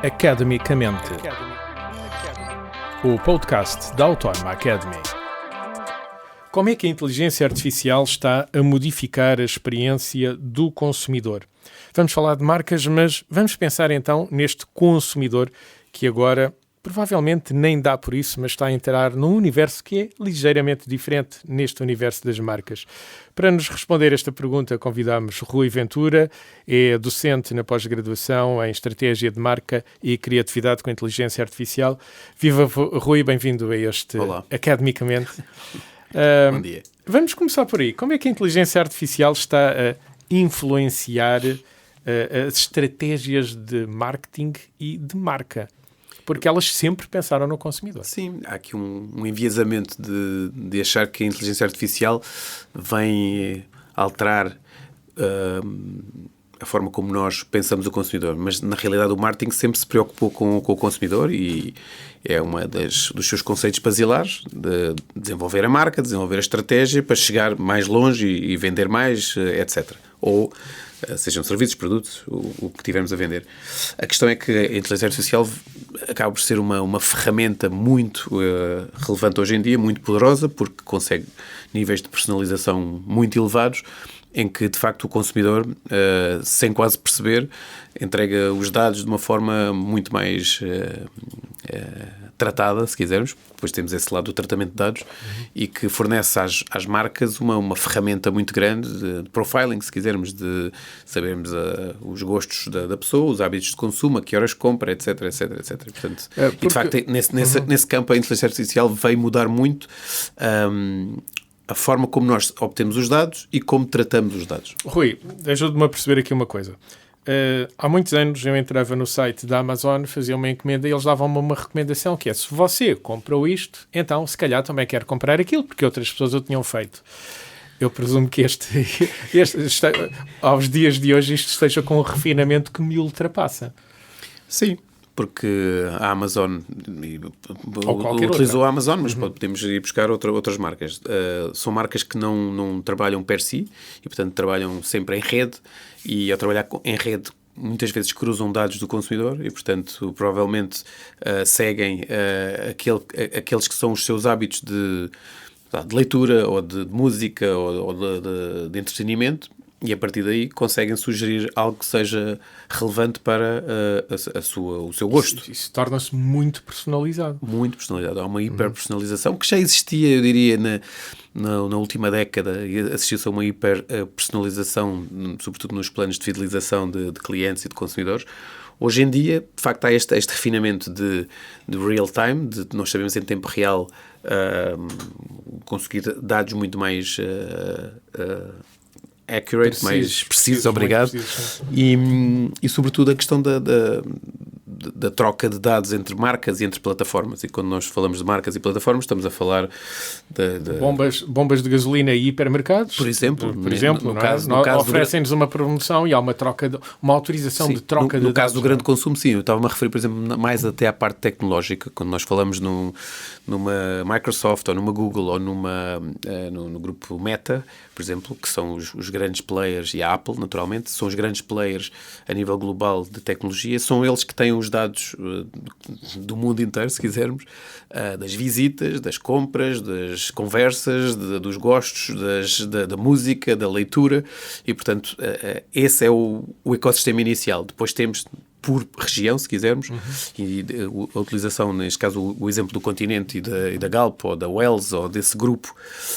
Academicamente, o podcast da Autónoma Academy. Como é que a inteligência artificial está a modificar a experiência do consumidor? Vamos falar de marcas, mas vamos pensar então neste consumidor que agora provavelmente nem dá por isso, mas está a entrar num universo que é ligeiramente diferente neste universo das marcas. Para nos responder esta pergunta, convidamos Rui Ventura, é docente na pós-graduação em Estratégia de Marca e Criatividade com Inteligência Artificial. Viva Rui, bem-vindo a este Olá. Academicamente. Bom dia. Vamos começar por aí. Como é que a inteligência artificial está a influenciar as estratégias de marketing e de marca? Porque elas sempre pensaram no consumidor. Sim, há aqui um enviesamento de achar que a inteligência artificial vem alterar a forma como nós pensamos o consumidor, mas na realidade o marketing sempre se preocupou com o consumidor e é dos seus conceitos basilares de desenvolver a marca, desenvolver a estratégia para chegar mais longe e vender mais, etc. Ou sejam serviços, produtos, o que tivermos a vender. A questão é que a inteligência artificial acaba por ser uma ferramenta muito relevante hoje em dia, muito poderosa, porque consegue níveis de personalização muito elevados, em que, de facto, o consumidor, sem quase perceber, entrega os dados de uma forma muito mais tratada, se quisermos. Depois temos esse lado do tratamento de dados e que fornece às marcas uma ferramenta muito grande de profiling, se quisermos, de sabermos os gostos da pessoa, os hábitos de consumo, a que horas compra, etc, etc, etc. Portanto, e, de facto, nesse campo, a inteligência artificial veio mudar muito a forma como nós obtemos os dados e como tratamos os dados. Rui, ajude-me a perceber aqui uma coisa. Há muitos anos eu entrava no site da Amazon, fazia uma encomenda e eles davam-me uma recomendação que é: se você comprou isto, então se calhar também quer comprar aquilo, porque outras pessoas o tinham feito. Eu presumo que aos dias de hoje isto esteja com um refinamento que me ultrapassa. Sim. Porque a Amazon utilizou outra. a Amazon, mas podemos ir buscar outras marcas. São marcas que não trabalham per si e, portanto, trabalham sempre em rede e, ao trabalhar em rede, muitas vezes cruzam dados do consumidor e, portanto, provavelmente seguem aqueles que são os seus hábitos de leitura ou de música ou de entretenimento. E a partir daí conseguem sugerir algo que seja relevante para o seu gosto. Isso torna-se muito personalizado. Muito personalizado. Há uma hiperpersonalização que já existia, eu diria, na última década. Assistiu-se a uma hiperpersonalização, sobretudo nos planos de fidelização de clientes e de consumidores. Hoje em dia, de facto, há este refinamento de real time, de nós sabemos em tempo real conseguir dados muito mais accurate, mais preciso, obrigado. E sobretudo a questão da troca de dados entre marcas e entre plataformas. E quando nós falamos de marcas e plataformas, estamos a falar de bombas de gasolina e hipermercados. Por exemplo, no caso oferecem-nos uma promoção e há uma autorização de troca de dados. No caso do grande consumo, sim. Eu estava-me a referir, por exemplo, mais até à parte tecnológica. Quando nós falamos numa Microsoft ou numa Google ou no grupo Meta, por exemplo, que são os grandes players, e a Apple, naturalmente, são os grandes players a nível global de tecnologia, são eles que têm os dados do mundo inteiro, se quisermos, das visitas, das compras, das conversas, dos gostos, da música, da leitura, e, portanto, esse é o ecossistema inicial. Depois temos por região, se quisermos, e a utilização, neste caso, o exemplo do Continente e da Galp, ou da Wells, ou desse grupo,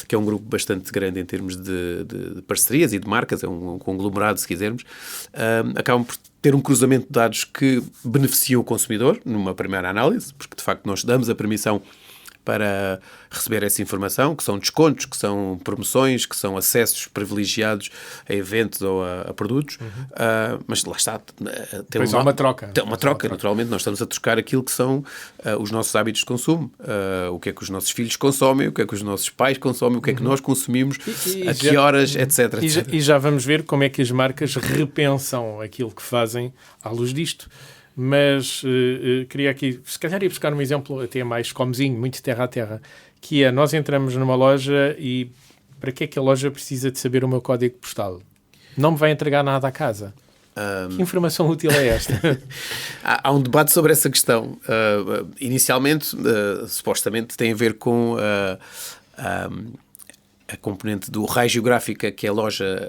que é um grupo bastante grande em termos de parcerias e de marcas, é um conglomerado, se quisermos, acabam por ter um cruzamento de dados que beneficia o consumidor, numa primeira análise, porque, de facto, nós damos a permissão para receber essa informação, que são descontos, que são promoções, que são acessos privilegiados a eventos ou a produtos, mas lá está. Há uma troca. Tem uma troca, naturalmente. Nós estamos a trocar aquilo que são os nossos hábitos de consumo, o que é que os nossos filhos consomem, o que é que os nossos pais consomem, o que é que nós consumimos, a que horas, etc. E já vamos ver como é que as marcas repensam aquilo que fazem à luz disto. Mas queria aqui, se calhar, ir buscar um exemplo até mais comezinho, muito terra a terra, que é: nós entramos numa loja e para que é que a loja precisa de saber o meu código postal? Não me vai entregar nada à casa. Que informação útil é esta? Há um debate sobre essa questão. Inicialmente, supostamente, tem a ver com a componente do raio geográfica que a loja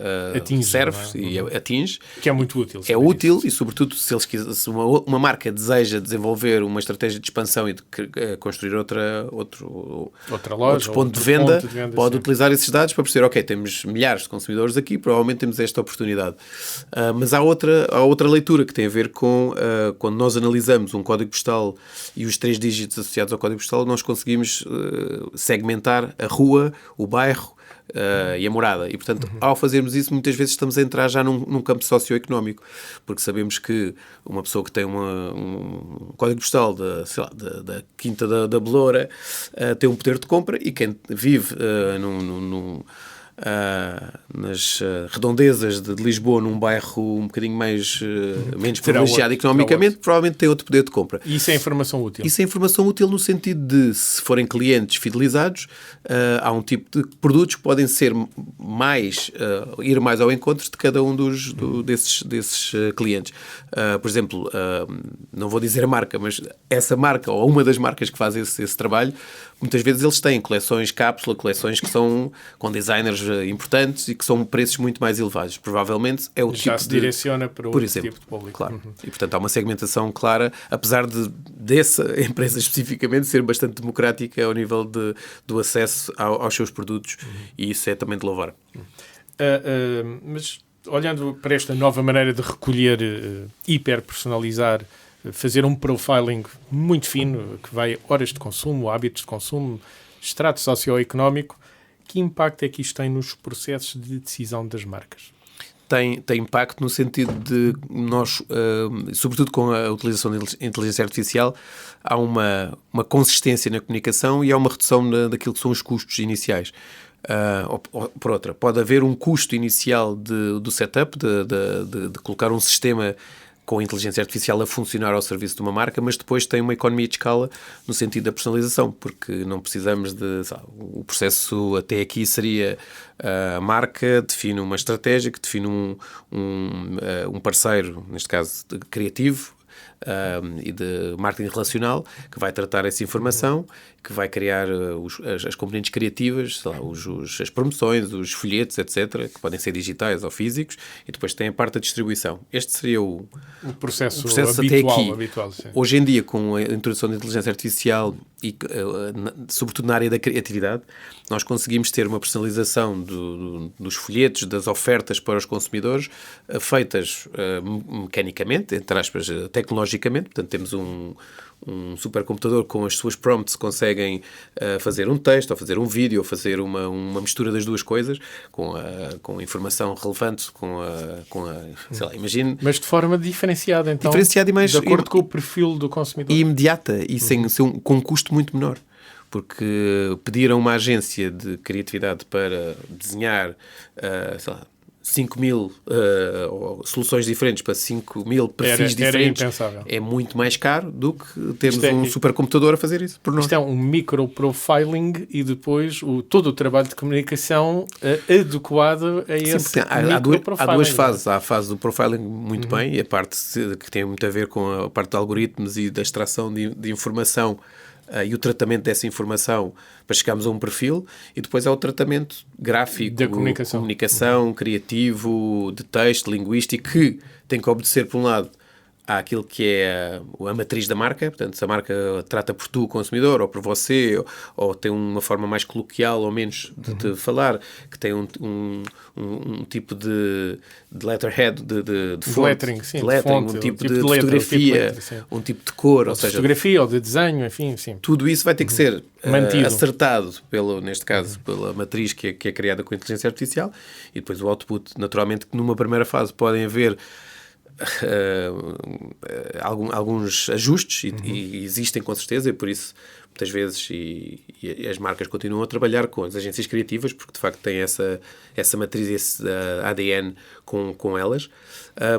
serve e atinge. Que é muito útil. É útil e, sobretudo, se uma marca deseja desenvolver uma estratégia de expansão e de construir outro ponto de venda, pode utilizar esses dados para perceber, ok, temos milhares de consumidores aqui, provavelmente temos esta oportunidade. Mas há outra leitura que tem a ver com quando nós analisamos um código postal e os 3 dígitos associados ao código postal, nós conseguimos segmentar a rua, o bairro, e a morada. E, portanto, ao fazermos isso, muitas vezes estamos a entrar já num campo socioeconómico, porque sabemos que uma pessoa que tem um código postal da Quinta da Beloura tem um poder de compra, e quem vive nas redondezas de Lisboa, num bairro um bocadinho menos privilegiado economicamente, provavelmente tem outro poder de compra. E isso é informação útil? Isso é informação útil no sentido de, se forem clientes fidelizados, há um tipo de produtos que podem ser ir mais ao encontro de cada um desses clientes. Por exemplo, não vou dizer a marca, mas essa marca, ou uma das marcas que faz esse trabalho, muitas vezes eles têm coleções cápsula, coleções que são com designers importantes e que são preços muito mais elevados. Provavelmente é o tipo de... Já se direciona para outro tipo de público. Claro. E, portanto, há uma segmentação clara, apesar dessa empresa especificamente ser bastante democrática ao nível do acesso aos seus produtos, e isso é também de louvar. Mas, olhando para esta nova maneira de recolher, hiper-personalizar, fazer um profiling muito fino, que vai horas de consumo, hábitos de consumo, extrato socioeconómico, que impacto é que isto tem nos processos de decisão das marcas? Tem impacto no sentido de nós, sobretudo com a utilização de inteligência artificial, há uma consistência na comunicação e há uma redução daquilo que são os custos iniciais. Por outra, pode haver um custo inicial do setup, de colocar um sistema com a inteligência artificial a funcionar ao serviço de uma marca, mas depois tem uma economia de escala no sentido da personalização, porque não precisamos o processo até aqui seria a marca define uma estratégia, que define um parceiro, neste caso criativo, e de marketing relacional, que vai tratar essa informação, que vai criar as componentes criativas, sei lá, as promoções, os folhetos, etc., que podem ser digitais ou físicos, e depois tem a parte da distribuição. Este seria o processo habitual, até aqui. Hoje em dia, com a introdução da inteligência artificial e sobretudo na área da criatividade, nós conseguimos ter uma personalização dos folhetos, das ofertas para os consumidores, feitas mecanicamente, entre aspas, tecnologicamente. Portanto, temos um supercomputador com as suas prompts conseguem fazer um texto, ou fazer um vídeo, ou fazer uma mistura das duas coisas, com a informação relevante, sei lá, imagine... Mas de forma diferenciada, então, diferenciada e mais, de acordo com o perfil do consumidor. E imediata, e com um custo muito menor. Porque pedir a uma agência de criatividade para desenhar, sei lá, 5.000 soluções diferentes para 5.000 perfis diferentes é muito mais caro do que termos um supercomputador a fazer isso por nós. Isto é um micro-profiling e depois todo o trabalho de comunicação adequado a esse micro-profiling. Há duas fases. Há a fase do profiling muito bem, e a parte que tem muito a ver com a parte de algoritmos e da extração de informação e o tratamento dessa informação para chegarmos a um perfil, e depois há o tratamento gráfico, da comunicação, criativo, de texto, linguístico, que tem que obedecer, por um lado, àquilo que é a matriz da marca. Portanto, se a marca trata por tu, o consumidor, ou por você, ou tem uma forma mais coloquial ou menos de falar, que tem um tipo de letterhead, de fonte, lettering, sim, de lettering, fonte, um tipo de fotografia, um tipo de cor, ou seja, fotografia ou de desenho, enfim, sim. Tudo isso vai ter que ser acertado, neste caso, pela matriz que é criada com a inteligência artificial, e depois o output, naturalmente, que numa primeira fase podem haver alguns ajustes e existem com certeza, e por isso muitas vezes e as marcas continuam a trabalhar com as agências criativas, porque de facto têm essa matriz, esse ADN com elas,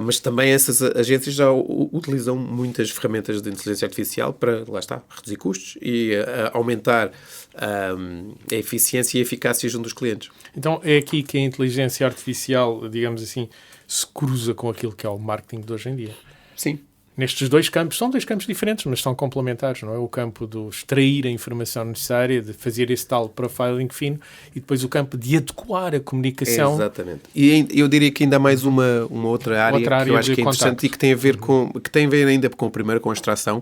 mas também essas agências já utilizam muitas ferramentas de inteligência artificial para, lá está, reduzir custos e aumentar a eficiência e a eficácia junto dos clientes. Então é aqui que a inteligência artificial, digamos assim, se cruza com aquilo que é o marketing de hoje em dia. Sim. Nestes dois campos, são dois campos diferentes, mas são complementares, não é? O campo do extrair a informação necessária, de fazer esse tal profiling fino, e depois o campo de adequar a comunicação. Exatamente. E eu diria que ainda há mais uma outra área que eu acho que é interessante contacto. E que tem a ver ainda com a primeira, com a extração,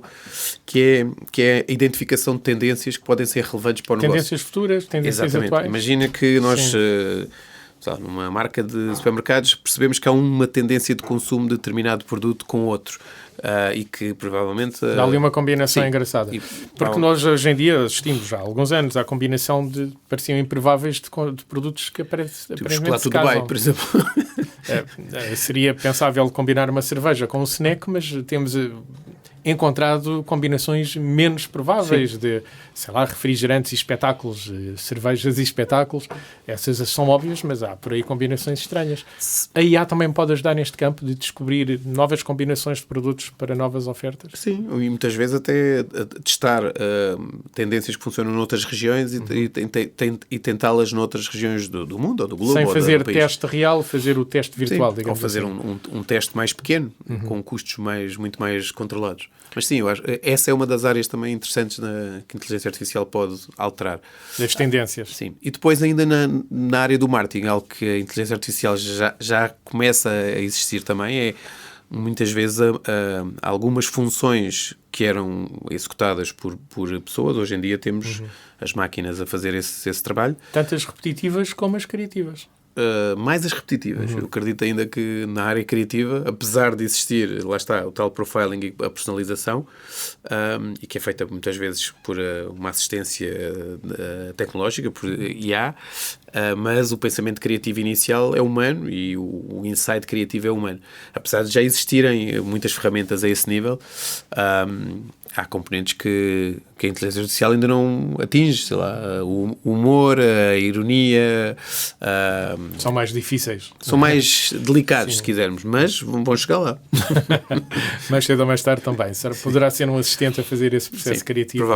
que é a identificação de tendências que podem ser relevantes para o negócio. Tendências futuras, tendências atuais. Imagina que nós... numa marca de supermercados, percebemos que há uma tendência de consumo de determinado produto com outro. E que provavelmente... Dá ali uma combinação engraçada. Porque nós hoje em dia assistimos já há alguns anos à combinação de pareciam improváveis de produtos que aparentemente se casam. Dubai, por exemplo. Seria pensável combinar uma cerveja com um snack, mas temos encontrado combinações menos prováveis de, sei lá, refrigerantes e espetáculos, cervejas e espetáculos. Essas são óbvias, mas há por aí combinações estranhas. A IA também pode ajudar neste campo de descobrir novas combinações de produtos para novas ofertas? Sim, e muitas vezes até testar tendências que funcionam noutras regiões e tentá-las noutras regiões do mundo ou do globo. Sem ou fazer do país. Teste real, fazer o teste virtual, digamos assim. Ou fazer um teste mais pequeno, com custos muito mais controlados. Mas sim, eu acho essa é uma das áreas também interessantes que a inteligência artificial pode alterar. Das tendências. Sim. E depois ainda na área do marketing, algo que a inteligência artificial já começa a existir também, é muitas vezes algumas funções que eram executadas por pessoas. Hoje em dia temos as máquinas a fazer esse trabalho. Tanto as repetitivas como as criativas. Mais as repetitivas. Eu acredito ainda que na área criativa, apesar de existir, lá está, o tal profiling e a personalização, e que é feita muitas vezes por uma assistência tecnológica, por IA, mas o pensamento criativo inicial é humano e o insight criativo é humano. Apesar de já existirem muitas ferramentas a esse nível, há componentes que a inteligência artificial ainda não atinge, sei lá, o humor, a ironia... São mais difíceis. São mais delicados, se quisermos, mas vão chegar lá. Mais cedo ou mais tarde também. Poderá ser um assistente a fazer esse processo criativo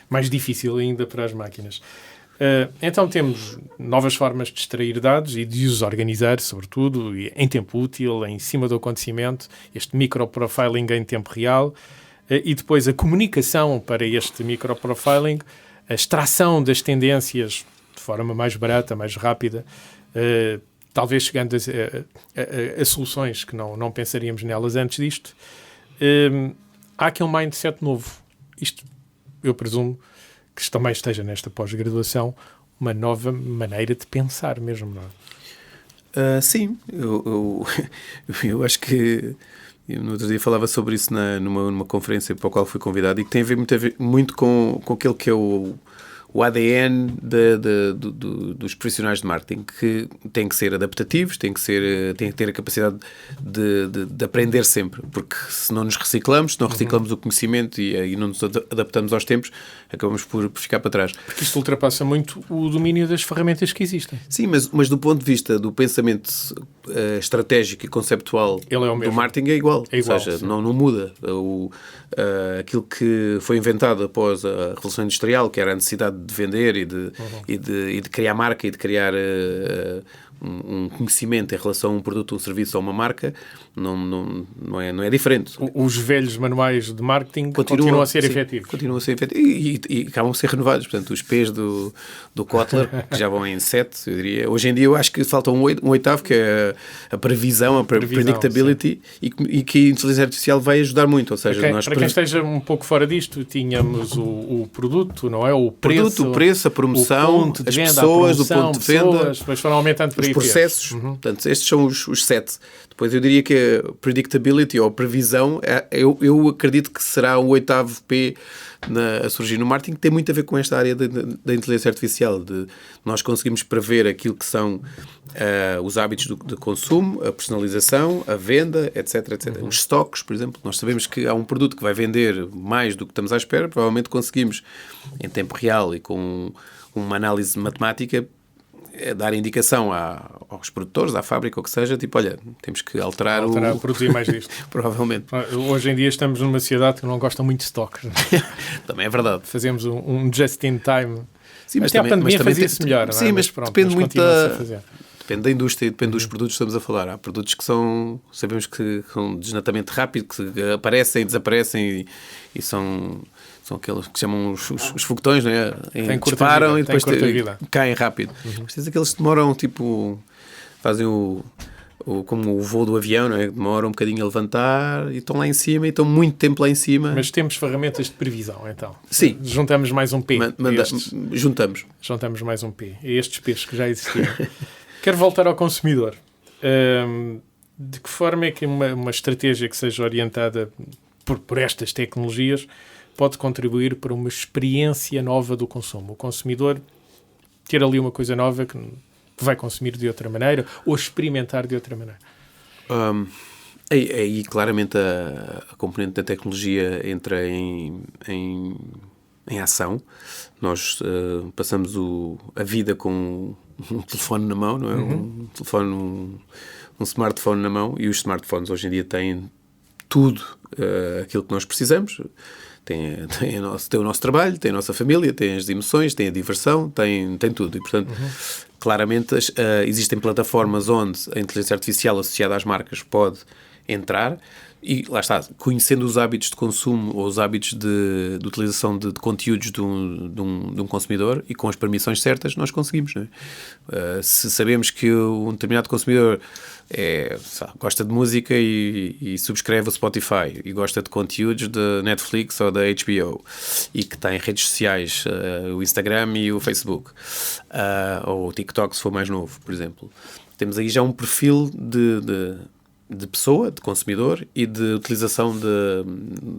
mais difícil ainda para as máquinas. Então temos novas formas de extrair dados e de os organizar, sobretudo, em tempo útil, em cima do acontecimento, este microprofiling em tempo real, e depois a comunicação para este microprofiling, a extração das tendências de forma mais barata, mais rápida, talvez chegando a soluções que não pensaríamos nelas antes disto. Há aqui um mindset novo. Isto, eu presumo, que também esteja nesta pós-graduação, uma nova maneira de pensar mesmo, não é? Sim, eu acho que eu no outro dia falava sobre isso numa conferência para a qual fui convidado e que tem a ver muito com aquele que é o ADN dos profissionais de marketing, que têm que ser adaptativos, têm que ter a capacidade de aprender sempre, porque se não nos reciclamos, se não reciclamos o conhecimento e não nos adaptamos aos tempos, acabamos por ficar para trás. Porque isto ultrapassa muito o domínio das ferramentas que existem. Sim, mas do ponto de vista do pensamento estratégico e conceptual do marketing é igual. Ou seja, não muda. Aquilo que foi inventado após a Revolução Industrial, que era a necessidade de vender e de criar marca e de criar um conhecimento em relação a um produto, um serviço ou uma marca, não é diferente. Os velhos manuais de marketing continuam a ser efetivos. Continuam a ser efetivos e acabam a ser renovados. Portanto, os P's do Kotler, que já vão em 7, eu diria. Hoje em dia eu acho que falta um oitavo, que é a previsão, a predictability, e que a inteligência artificial vai ajudar muito. Ou seja, para quem esteja um pouco fora disto, tínhamos o produto, não é? O preço, a promoção, as pessoas, o ponto de venda, depois foram aumentando por aí. Processos, portanto, estes são os 7. Depois eu diria que a predictability ou a previsão, eu acredito que será o 8º P a surgir no marketing, que tem muito a ver com esta área da inteligência artificial, de nós conseguimos prever aquilo que são os hábitos de consumo, a personalização, a venda, etc. Os estoques, por exemplo, nós sabemos que há um produto que vai vender mais do que estamos à espera, provavelmente conseguimos, em tempo real e com uma análise matemática, dar indicação aos produtores, à fábrica, ou o que seja, tipo, olha, temos que alterar produzir mais disto. Provavelmente. Hoje em dia estamos numa sociedade que não gosta muito de estoques. Também é verdade. Fazemos um just in time. Sim, até a pandemia fazia-se melhor. Sim, não é? mas pronto, depende muito Depende da indústria e depende dos produtos que estamos a falar. Há produtos que sabemos que são desnatamento rápido, que aparecem, desaparecem e são aqueles que chamam os foguetões, não é? Disparam e depois caem rápido. Mas tens aqueles que demoram, tipo, fazem como o voo do avião, não é? Demoram um bocadinho a levantar e estão lá em cima e estão muito tempo lá em cima. Mas temos ferramentas de previsão, então. Sim. Juntamos mais um P. Juntamos mais um P. A estes P's que já existiam. Quero voltar ao consumidor. De que forma é que uma estratégia que seja orientada por estas tecnologias pode contribuir para uma experiência nova do consumo? O consumidor ter ali uma coisa nova que vai consumir de outra maneira ou experimentar de outra maneira? Aí claramente a componente da tecnologia entra em ação. Nós passamos a vida com um telefone na mão, não é? Um smartphone na mão, e os smartphones hoje em dia têm tudo aquilo que nós precisamos. Tem o nosso trabalho, tem a nossa família, tem as emoções, tem a diversão, tem tudo. E, portanto, claramente existem plataformas onde a inteligência artificial associada às marcas pode entrar e, lá está, conhecendo os hábitos de consumo ou os hábitos de utilização de conteúdos de um consumidor e com as permissões certas, nós conseguimos, não é? Se sabemos que um determinado consumidor gosta de música e subscreve o Spotify e gosta de conteúdos da Netflix ou da HBO e que tem redes sociais, o Instagram e o Facebook, ou o TikTok se for mais novo, por exemplo, temos aí já um perfil de pessoa, de consumidor e de utilização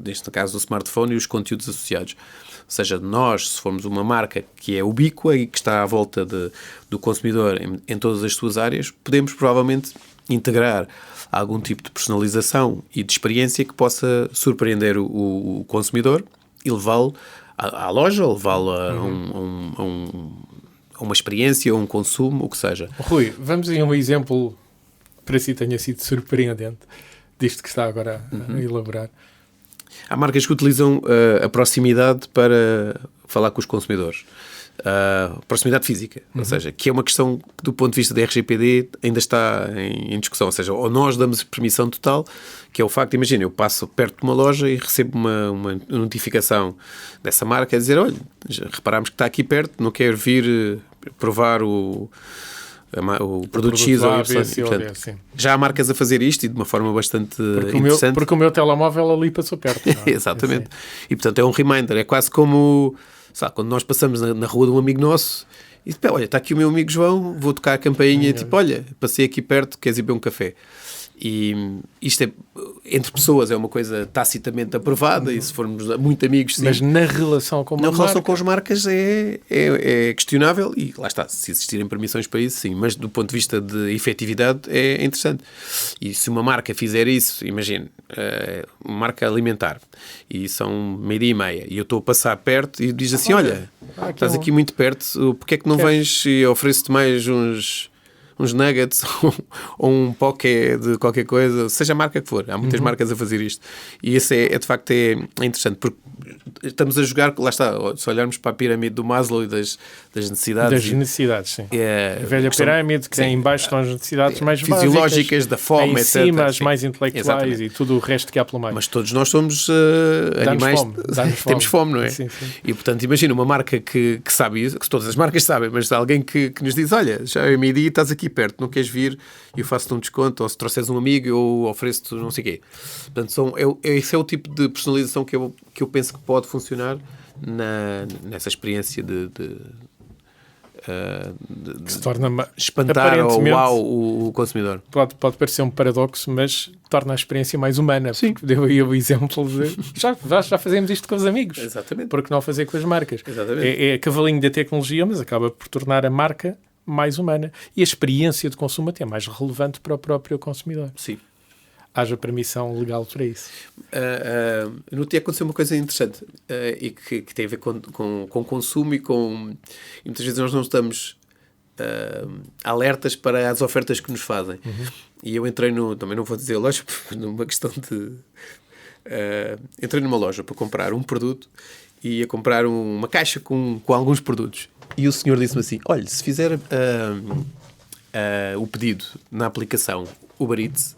neste caso do smartphone e os conteúdos associados. Ou seja, nós, se formos uma marca que é ubíqua e que está à volta do consumidor em todas as suas áreas, podemos provavelmente integrar algum tipo de personalização e de experiência que possa surpreender o consumidor e levá-lo à loja, ou levá-lo a uma experiência, a um consumo, o que seja. Rui, vamos em um exemplo para si tenha sido surpreendente disto que está agora a elaborar. Há marcas que utilizam a proximidade para falar com os consumidores. Proximidade física, ou seja, que é uma questão que do ponto de vista da RGPD ainda está em discussão, ou seja, ou nós damos permissão total, que é o facto, imagina, eu passo perto de uma loja e recebo uma notificação dessa marca a dizer, olha, reparámos que está aqui perto, não quer vir provar o produto X ou Y. Portanto, já há marcas a fazer isto e de uma forma bastante interessante. Porque o meu telemóvel ali passou perto. Exatamente. E portanto é um reminder, é quase como quando nós passamos na rua de um amigo nosso e olha, está aqui o meu amigo João, vou tocar a campainha e olha, passei aqui perto, queres ir beber um café? E isto entre pessoas é uma coisa tacitamente aprovada e se formos muito amigos, sim. Mas na relação com com as marcas é questionável e lá está, se existirem permissões para isso, sim, mas do ponto de vista de efetividade é interessante. E se uma marca fizer isso, imagine, uma marca alimentar e são 12:30 e eu estou a passar perto e diz assim, olha, estás aqui muito perto, porque é que não vens e ofereço-te mais uns nuggets ou um poké de qualquer coisa, seja a marca que for. Há muitas marcas a fazer isto. E isso de facto é interessante, porque estamos a jogar, lá está, se olharmos para a pirâmide do Maslow e das necessidades. Das necessidades, sim. A velha pirâmide, que em baixo estão as necessidades mais fisiológicas, da fome, em etc. Em cima, as mais intelectuais e tudo o resto que há pelo meio. Mas todos nós somos animais. Temos fome, não é? Sim, sim. E portanto, imagina uma marca que sabe isso, que todas as marcas sabem, mas alguém que nos diz, olha, já é meio-dia, estás aqui perto, não queres vir e eu faço-te um desconto, ou se trouxeres um amigo eu ofereço-te não sei o quê. Portanto, esse é o tipo de personalização que eu penso que pode funcionar nessa experiência que se torna espantar o consumidor. Pode parecer um paradoxo, mas torna a experiência mais humana. Sim. Deu aí o exemplo de já fazemos isto com os amigos. Exatamente. Porque não fazer com as marcas? Exatamente. É cavalinho da tecnologia, mas acaba por tornar a marca mais humana. E a experiência de consumo até mais relevante para o próprio consumidor. Sim. Haja permissão legal para isso. No outro dia aconteceu uma coisa interessante e que tem a ver com consumo e muitas vezes nós não estamos alertas para as ofertas que nos fazem. E eu entrei também não vou dizer loja, numa questão de... entrei numa loja para comprar um produto e ia comprar uma caixa com alguns produtos. E o senhor disse-me assim, olha, se fizer o pedido na aplicação Uber Eats,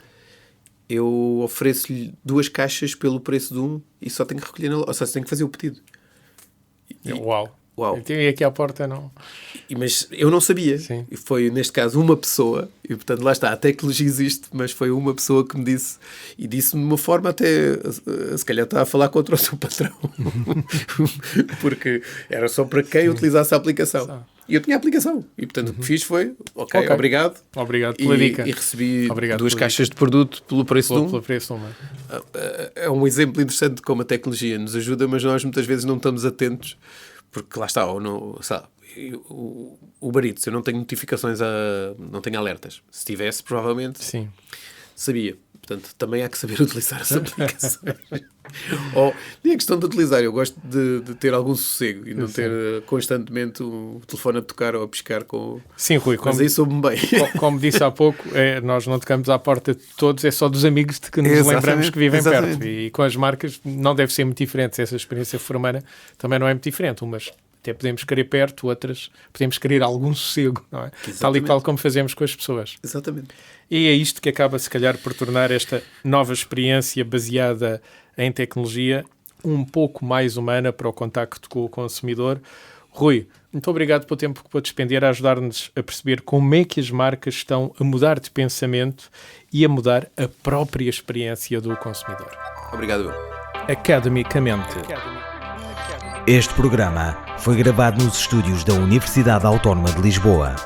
eu ofereço-lhe 2 caixas pelo preço de um e só tenho que recolher, ou seja, tenho que fazer o pedido. Uau! Uau. Então, e aqui à porta não... Mas eu não sabia. Sim. Foi, neste caso, uma pessoa, e portanto lá está, a tecnologia existe, mas foi uma pessoa que me disse, e disse-me de uma forma até, se calhar está a falar contra o seu patrão, porque era só para quem utilizasse a aplicação. E eu tinha a aplicação, e portanto o que fiz foi, ok, obrigado. Obrigado pela dica. E recebi Obrigado 2 caixas de produto pelo preço de um. Pelo preço de uma. É um exemplo interessante de como a tecnologia nos ajuda, mas nós muitas vezes não estamos atentos, porque lá está, ou não, sabe, o Uber Eats, eu não tenho notificações, não tenho alertas. Se tivesse, provavelmente sabia. Portanto, também há que saber utilizar as aplicações. Nem a questão de utilizar, eu gosto de ter algum sossego e não ter constantemente o telefone a tocar ou a piscar com... Sim, Rui, mas aí soube-me bem. Como disse há pouco, nós não tocamos à porta de todos, é só dos amigos de que nos lembramos que vivem perto. E com as marcas não deve ser muito diferente. Essa experiência formana também não é muito diferente. Umas até podemos querer perto, outras podemos querer algum sossego, não é? Tal e qual como fazemos com as pessoas. Exatamente. E é isto que acaba, se calhar, por tornar esta nova experiência baseada em tecnologia um pouco mais humana para o contacto com o consumidor. Rui, muito obrigado pelo tempo que pôde despender a ajudar-nos a perceber como é que as marcas estão a mudar de pensamento e a mudar a própria experiência do consumidor. Obrigado. Academicamente. Este programa foi gravado nos estúdios da Universidade Autónoma de Lisboa.